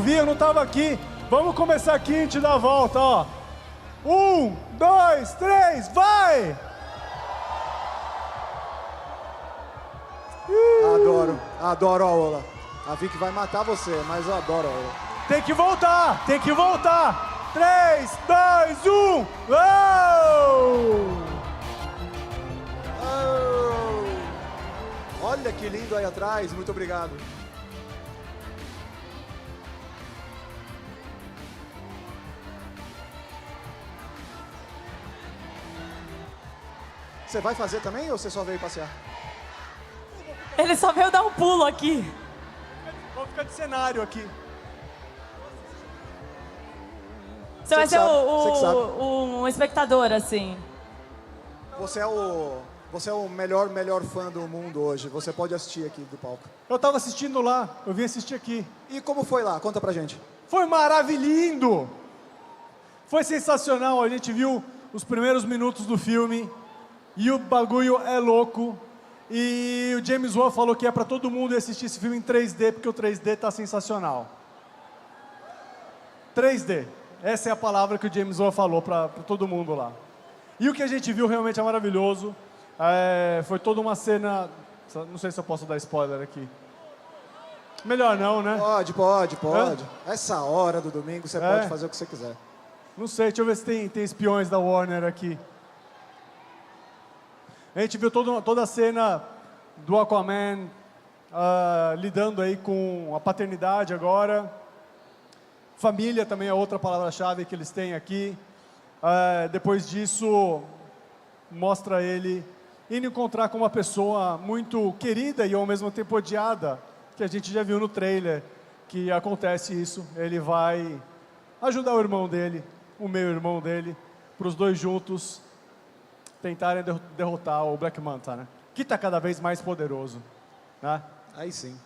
vi, eu não tava aqui. Vamos começar aqui e a gente dá a volta, ó. 1, 2, 3, vai! Adoro a Ola. A Vicky vai matar você, mas eu adoro a Ola. Tem que voltar, tem que voltar. 3, 2, 1, Olha que lindo aí atrás, muito obrigado. Você vai fazer também ou você só veio passear? Ele só veio dar um pulo aqui. Vamos ficar de cenário aqui. Você vai ser um espectador, assim. Você é o melhor fã do mundo hoje. Você pode assistir aqui do palco. Eu tava assistindo lá, eu vim assistir aqui. E como foi lá? Conta pra gente. Foi maravilhoso! Foi sensacional, a gente viu os primeiros minutos do filme e o bagulho é louco. E o James Wan falou que é pra todo mundo assistir esse filme em 3D, porque o 3D tá sensacional. 3D. Essa é a palavra que o James Wan falou pra todo mundo lá. E o que a gente viu realmente é maravilhoso. Foi toda uma cena... Não sei se eu posso dar spoiler aqui. Melhor não, né? Pode. Essa hora do domingo você pode fazer o que você quiser. Não sei, deixa eu ver se tem espiões da Warner aqui. A gente viu toda a cena do Aquaman lidando aí com a paternidade agora. Família também é outra palavra-chave que eles têm aqui. Depois disso, mostra ele indo encontrar com uma pessoa muito querida e ao mesmo tempo odiada, que a gente já viu no trailer, que acontece isso. Ele vai ajudar o irmão dele, o meio-irmão dele, para os dois juntos tentarem derrotar o Black Manta, né? Que está cada vez mais poderoso, né? Aí sim.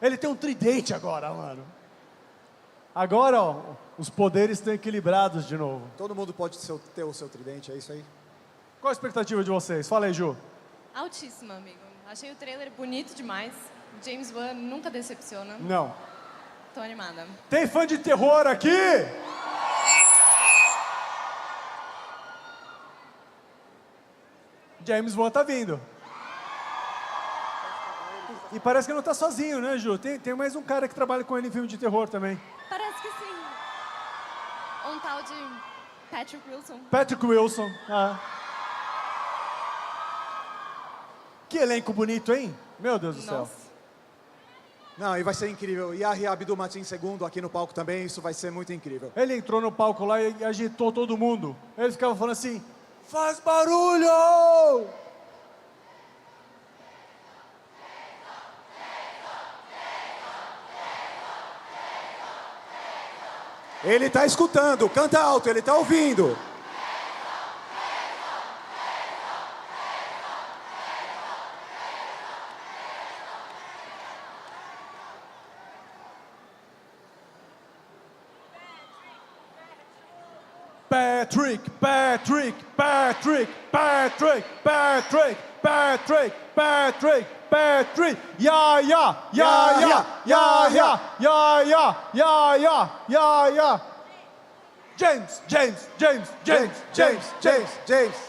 Ele tem um tridente agora, mano. Agora, ó, os poderes estão equilibrados de novo. Todo mundo pode ter o seu tridente, é isso aí? Qual a expectativa de vocês? Fala aí, Ju. Altíssima, amigo. Achei o trailer bonito demais. James Wan nunca decepciona. Não. Tô animada. Tem fã de terror aqui? James Wan tá vindo. E parece que não tá sozinho, né, Ju? Tem mais um cara que trabalha com ele em filme de terror também. Parece que sim. Um tal de Patrick Wilson. Patrick Wilson. Que elenco bonito, hein? Meu Deus do céu. Nossa. Não, e vai ser incrível. E a Abdul Mateen II aqui no palco também, isso vai ser muito incrível. Ele entrou no palco lá e agitou todo mundo. Ele ficava falando assim, faz barulho! Ele tá escutando, canta alto, ele tá ouvindo. Patrick, ya. James.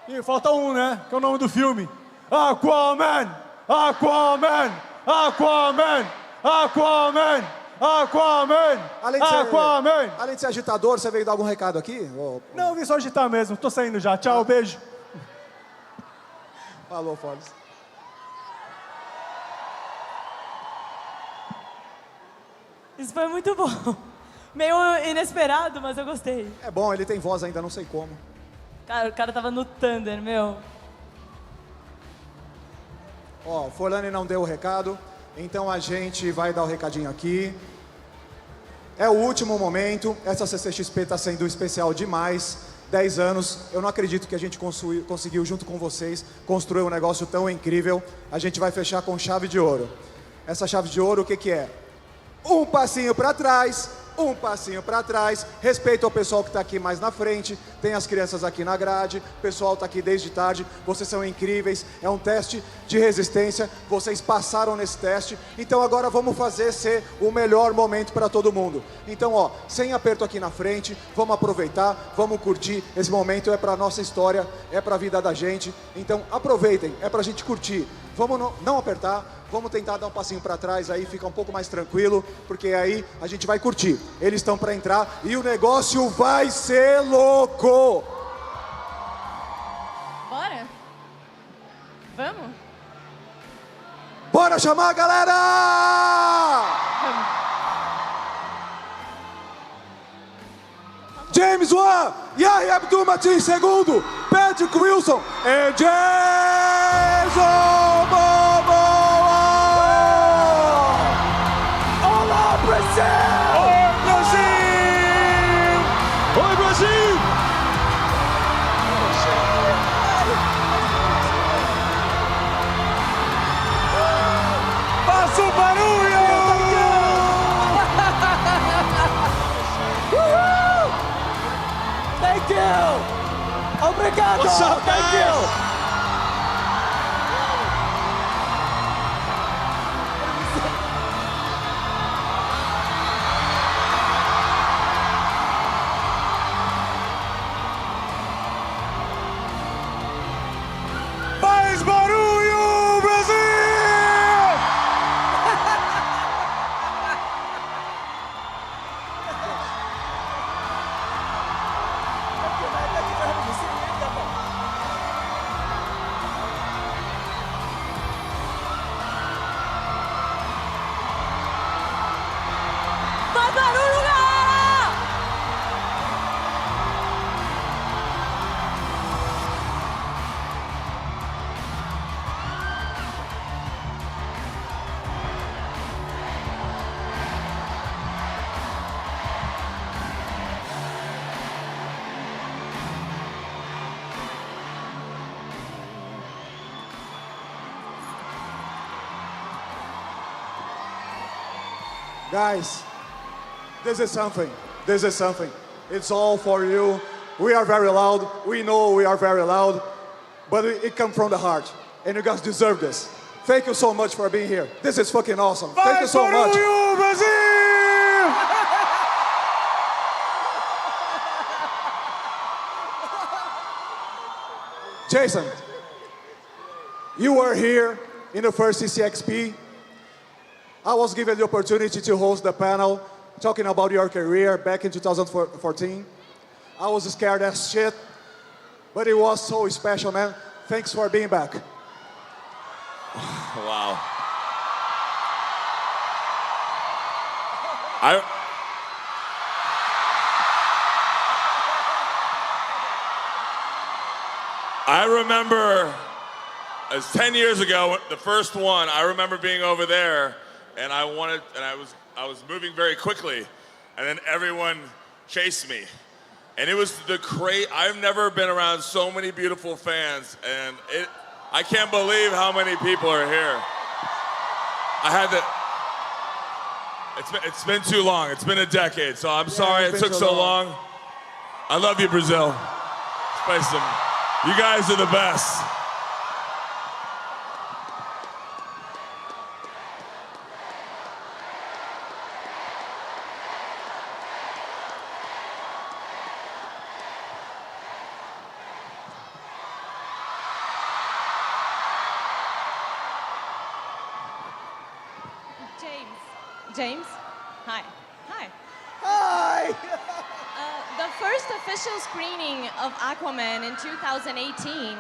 E falta um, né? Que é o nome do filme. Aquaman. Além de ser agitador, você veio dar algum recado aqui? Não, eu vim só agitar mesmo. Tô saindo já. Tchau, beijo. Falou, Foles. Isso foi muito bom. Meio inesperado, mas eu gostei. É bom, ele tem voz ainda, não sei como. Cara, o cara tava no Thunder, meu. Ó, o Forlani não deu o recado, então a gente vai dar o recadinho aqui. É o último momento, essa CCXP está sendo especial demais. 10 anos, eu não acredito que a gente conseguiu, junto com vocês, construir um negócio tão incrível. A gente vai fechar com chave de ouro. Essa chave de ouro, o que que é? Um passinho para trás, um passinho para trás, respeito ao pessoal que está aqui mais na frente, tem as crianças aqui na grade, o pessoal está aqui desde tarde, vocês são incríveis, é um teste de resistência, vocês passaram nesse teste, então agora vamos fazer ser o melhor momento para todo mundo. Então, ó, sem aperto aqui na frente, vamos aproveitar, vamos curtir, esse momento é para nossa história, é para a vida da gente, então aproveitem, é para a gente curtir, vamos não apertar, vamos tentar dar um passinho para trás aí, fica um pouco mais tranquilo, porque aí a gente vai curtir. Eles estão para entrar e o negócio vai ser louco! Bora? Vamos? Bora chamar a galera! Vamos. James Wan, Yahya Abdul-Mateen segundo, Patrick Wilson e Jason Momoa! Olá, Brasil! Oi, Brasil! Oi, Brasil! Faça o barulho! Thank you! Obrigado! What's up, Thank guys? you! Faz barulho, Brasil! Faz barulho, galera! Guys, this is something. This is something. It's all for you. We are very loud. We know we are very loud. But it comes from the heart. And you guys deserve this. Thank you so much for being here. This is fucking awesome. Thank you Faz so much. barulho, Brasil! Jason, you were here in the first CCXP. I was given the opportunity to host the panel talking about your career back in 2014. I was scared as shit, but it was so special, man. Thanks for being back. Wow. I remember, as 10 years ago, the first one, I remember being over there, and I was moving very quickly, and then everyone chased me. And it was I've never been around so many beautiful fans, and I can't believe how many people are here. It's been too long. It's been a decade, so I'm sorry it took so long. I love you, Brazil. You guys are the best. James? Hi. Hi. Hi! The first official screening of Aquaman in 2018.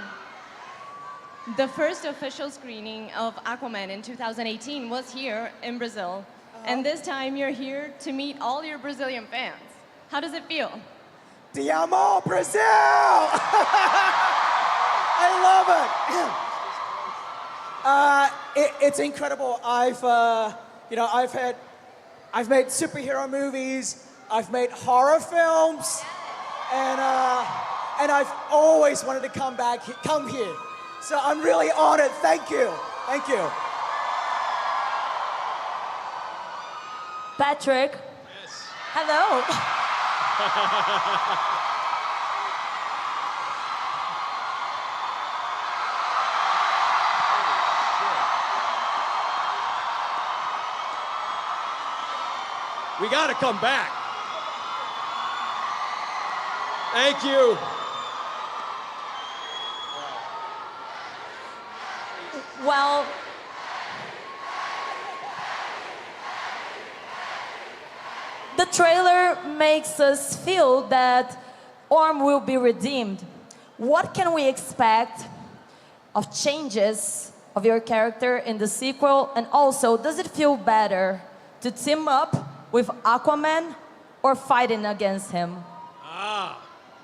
The first official screening of Aquaman in 2018 was here in Brazil. And this time you're here to meet all your Brazilian fans. How does it feel? Te amo, Brazil! I love it. It's incredible. I've made superhero movies. I've made horror films, and I've always wanted to come here. So I'm really honored. Thank you. Thank you. Patrick, Hello. We got to come back. Thank you. Well, the trailer makes us feel that Orm will be redeemed. What can we expect of changes of your character in the sequel? And also, does it feel better to team up with Aquaman or fighting against him?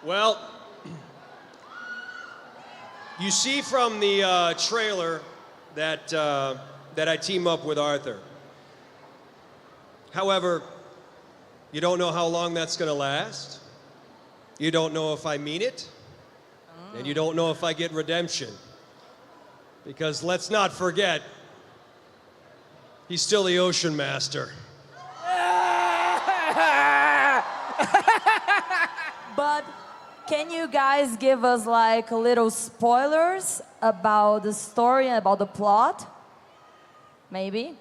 Well, you see from the trailer that, that I team up with Arthur. However, you don't know how long that's going to last. You don't know if I mean it. And you don't know if I get redemption. Because let's not forget, he's still the Ocean Master. But can you guys give us like a little spoilers about the story and about the plot? Maybe?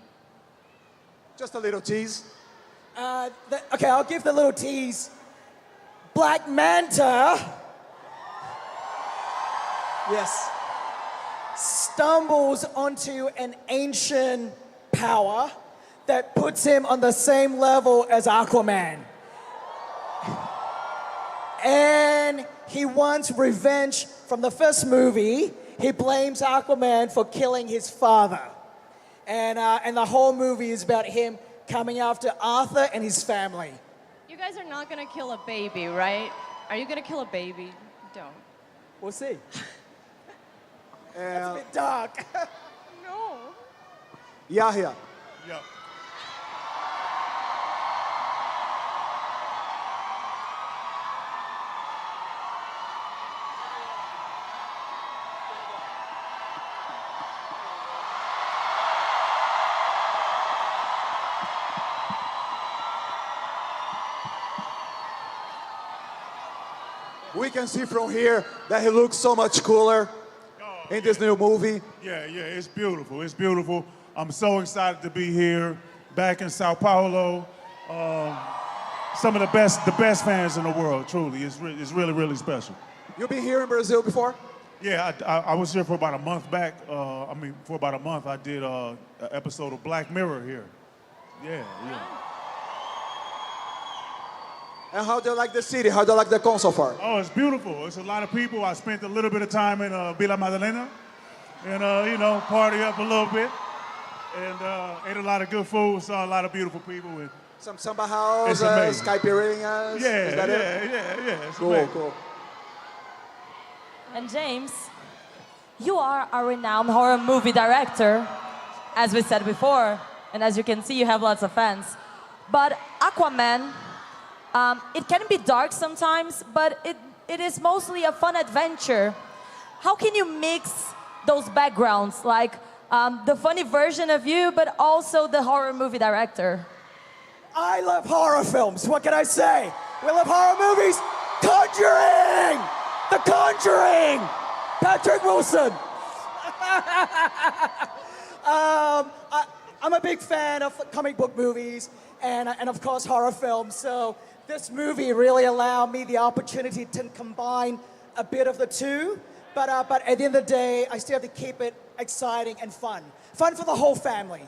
Just a little tease. Okay, I'll give the little tease. Black Manta, yes, stumbles onto an ancient power that puts him on the same level as Aquaman. And he wants revenge from the first movie. He blames Aquaman for killing his father. And the whole movie is about him coming after Arthur and his family. You guys are not gonna kill a baby, right? Are you gonna kill a baby? Don't. We'll see. It's a And bit dark. No. Yahya, Yeah. we can see from here that he looks so much cooler in this new movie. Yeah, it's beautiful. It's beautiful. I'm so excited to be here, back in Sao Paulo. Some of the best fans in the world, truly. It's really, really special. You've been here in Brazil before? Yeah, I was here for about a month back. For about a month, I did an episode of Black Mirror here. Yeah. And how do you like the city? How do you like the con so far? Oh, it's beautiful. It's a lot of people. I spent a little bit of time in Vila Madalena and, party up a little bit. And ate a lot of good food, saw a lot of beautiful people. And Some samba house, It's amazing. Skyperinas. yeah, Is that it? yeah. It's Cool, amazing. cool. And James, you are a renowned horror movie director, as we said before, and as you can see, you have lots of fans. But Aquaman, it can be dark sometimes, but it is mostly a fun adventure. How can you mix those backgrounds, like the funny version of you, but also the horror movie director? I love horror films. What can I say? We love horror movies. Conjuring! The Conjuring! Patrick Wilson. I'm a big fan of comic book movies and of course horror films. So this movie really allowed me the opportunity to combine a bit of the two. But at the end of the day, I still have to keep it exciting and fun. Fun for the whole family.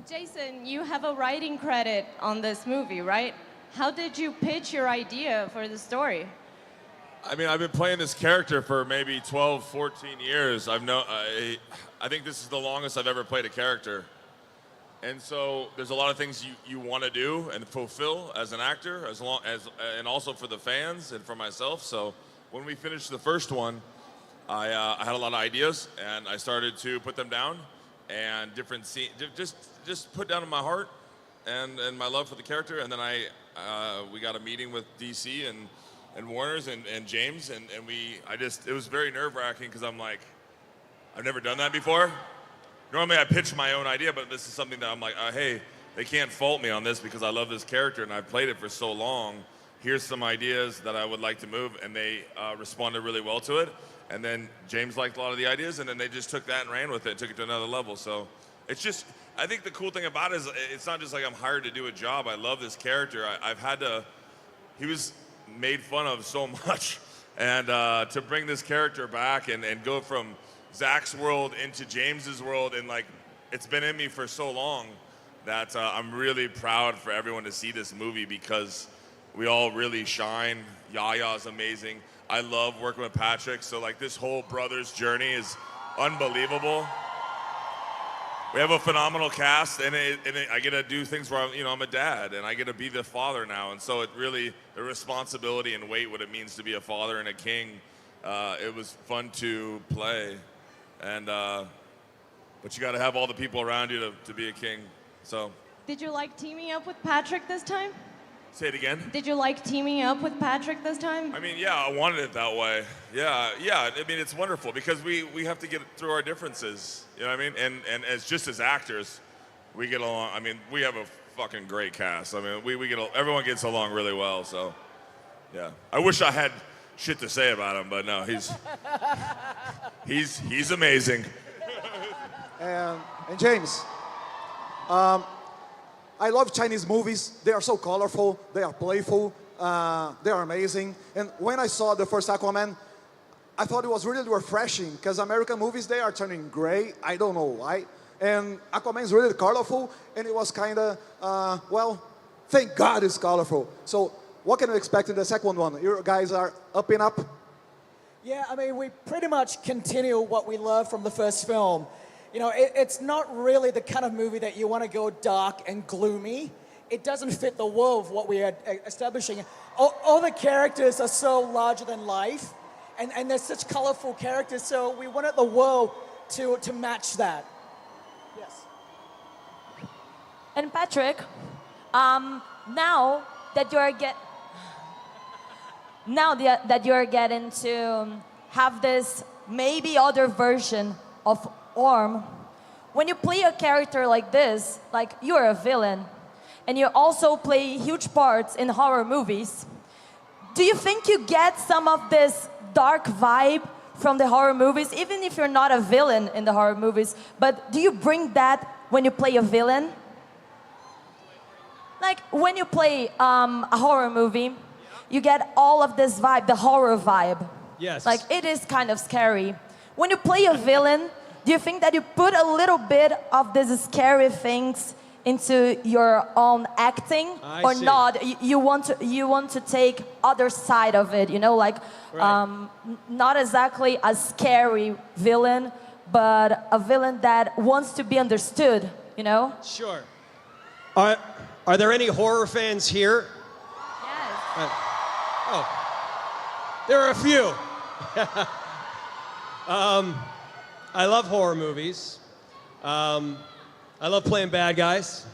Jason, you have a writing credit on this movie, right? How did you pitch your idea for the story? I mean, I've been playing this character for maybe 12, 14 years. I think this is the longest I've ever played a character. And so there's a lot of things you want to do and fulfill as an actor, and also for the fans and for myself. So when we finished the first one, I had a lot of ideas, and I started to put them down, and different scenes, just put down in my heart and my love for the character. And then we got a meeting with DC and Warner's and James, and it was very nerve-wracking because I'm like, I've never done that before. Normally I pitch my own idea, but this is something that I'm like, hey, they can't fault me on this because I love this character and I've played it for so long. Here's some ideas that I would like to move, and they responded really well to it. And then James liked a lot of the ideas, and then they just took that and ran with it, took it to another level. So it's just, I think the cool thing about it is it's not just like I'm hired to do a job. I love this character. I've had to, he was made fun of so much. And to bring this character back and go from Zach's world into James's world, and like, it's been in me for so long that I'm really proud for everyone to see this movie because we all really shine. Yaya's amazing. I love working with Patrick, so like this whole brother's journey is unbelievable. We have a phenomenal cast, and I get to do things where I'm a dad, and I get to be the father now, and so it really, the responsibility and weight, what it means to be a father and a king, it was fun to play, and but you got to have all the people around you to be a king. So. Did you like teaming up with Patrick this time? Say it again. Did you like teaming up with Patrick this time? I mean, yeah, I wanted it that way. Yeah. I mean, it's wonderful because we have to get through our differences. You know what I mean? And as just as actors, we get along. I mean, we have a fucking great cast. I mean, everyone gets along really well. So, yeah. I wish I had shit to say about him, but no, he's amazing. And James, I love Chinese movies. They are so colorful, they are playful, they are amazing. And when I saw the first Aquaman, I thought it was really refreshing because American movies, they are turning gray. I don't know why. And Aquaman is really colorful, and it was kind of, well, thank God it's colorful. So what can we expect in the second one? You guys are up and up? Yeah, I mean, we pretty much continue what we loved from the first film. You know, it's not really the kind of movie that you want to go dark and gloomy. It doesn't fit the world of what we are establishing. All the characters are so larger than life, and they're such colorful characters, so we wanted the world to match that. Yes. And Patrick, now that you're getting to have this maybe other version of Orm, when you play a character like this, like you're a villain, and you also play huge parts in horror movies, do you think you get some of this dark vibe from the horror movies, even if you're not a villain in the horror movies, but do you bring that when you play a villain? Like when you play a horror movie, you get all of this vibe, the horror vibe. Yes. Like it is kind of scary. When you play a villain, do you think that you put a little bit of these scary things into your own acting, or see. not? You want to take other side of it, you know, like Right. not exactly a scary villain, but a villain that wants to be understood, you know? Sure. Are there any horror fans here? Yes. Oh, there are a few. I love horror movies. I love playing bad guys.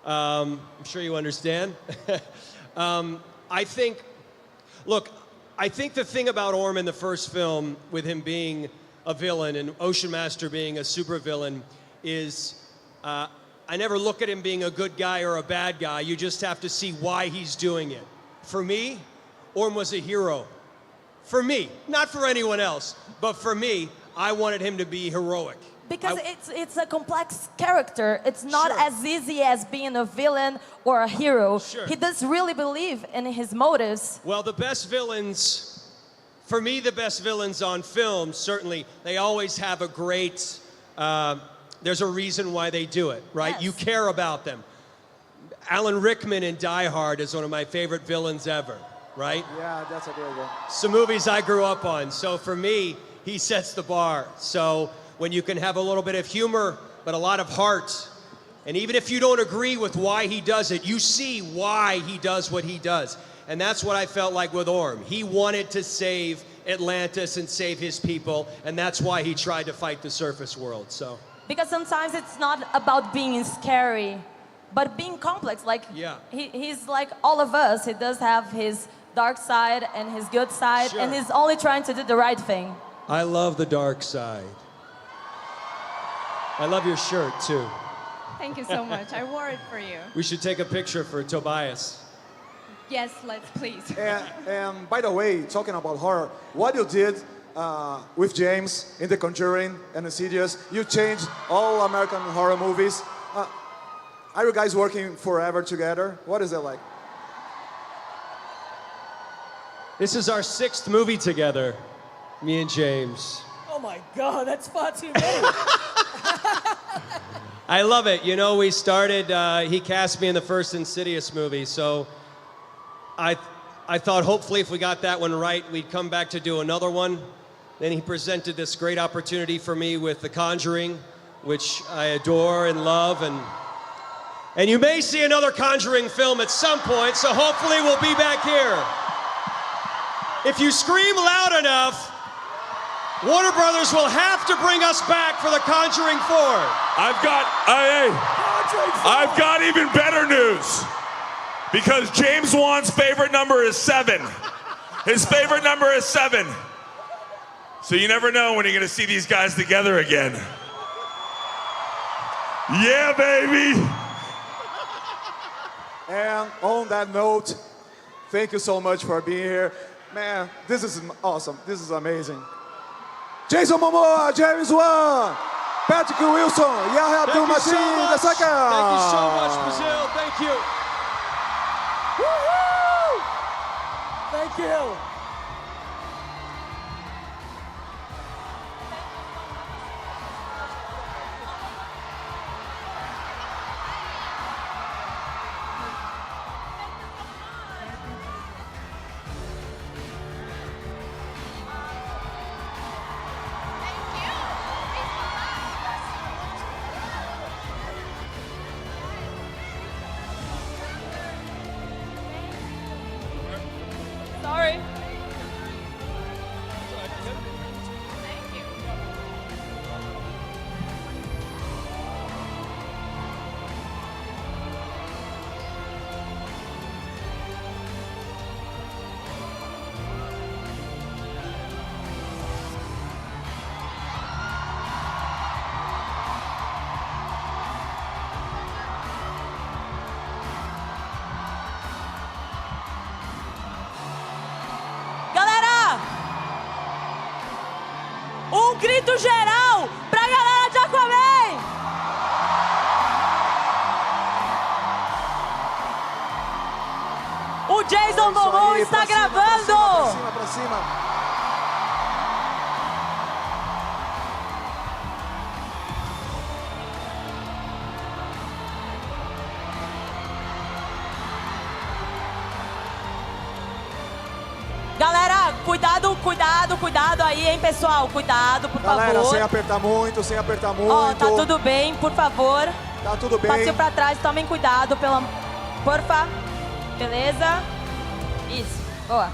I'm sure you understand. I think the thing about Orm in the first film, with him being a villain and Ocean Master being a supervillain, is I never look at him being a good guy or a bad guy. You just have to see why he's doing it. For me, Orm was a hero. For me, not for anyone else, but for me, I wanted him to be heroic. Because it's a complex character. It's not Sure. as easy as being a villain or a hero. Sure. He does really believe in his motives. Well, the best villains, for me, the best villains on film, certainly, they always have a great, there's a reason why they do it, right? Yes. You care about them. Alan Rickman in Die Hard is one of my favorite villains ever, right? Yeah, that's a good one. Some movies I grew up on. So for me, he sets the bar. So when you can have a little bit of humor, but a lot of heart, and even if you don't agree with why he does it, you see why he does what he does. And that's what I felt like with Orm. He wanted to save Atlantis and save his people, and that's why he tried to fight the surface world, so. Because sometimes it's not about being scary, but being complex. Like, Yeah. he's like all of us. He does have his dark side and his good side, Sure. and he's only trying to do the right thing. I love the dark side. I love your shirt, too. Thank you so much. I wore it for you. We should take a picture for Tobias. Yes, let's please. And by the way, talking about horror, what you did with James in The Conjuring and Insidious, you changed all American horror movies. Are you guys working forever together? What is it like? This is our 6th movie together, me and James. Oh my God, that's far too many. I love it. You know, we started, he cast me in the first Insidious movie, so I thought hopefully if we got that one right, we'd come back to do another one. Then he presented this great opportunity for me with The Conjuring, which I adore and love, and you may see another Conjuring film at some point, so hopefully we'll be back here. If you scream loud enough, Warner Brothers will have to bring us back for The Conjuring 4. I've got even better news. Because James Wan's favorite number is 7. His favorite number is 7. So you never know when you're gonna see these guys together again. Yeah, baby! And on that note, thank you so much for being here. Man, this is awesome. This is amazing. Jason Momoa, James Wan, Patrick Wilson, Yahya Abdul-Majid II. Thank you so much, Brazil. Thank you. Woo-hoo! Thank you. Sorry. Grito geral pra galera de Aquaman! O Jason Momoa está gravando! Pra cima, pra cima. Galera, cuidado aí, hein, pessoal? Cuidado, por Galera, favor. sem apertar muito, sem apertar muito. Ó, tá tudo bem, por favor. Tá tudo bem. Passinho pra trás, tomem cuidado, porfa. Beleza? Isso, boa.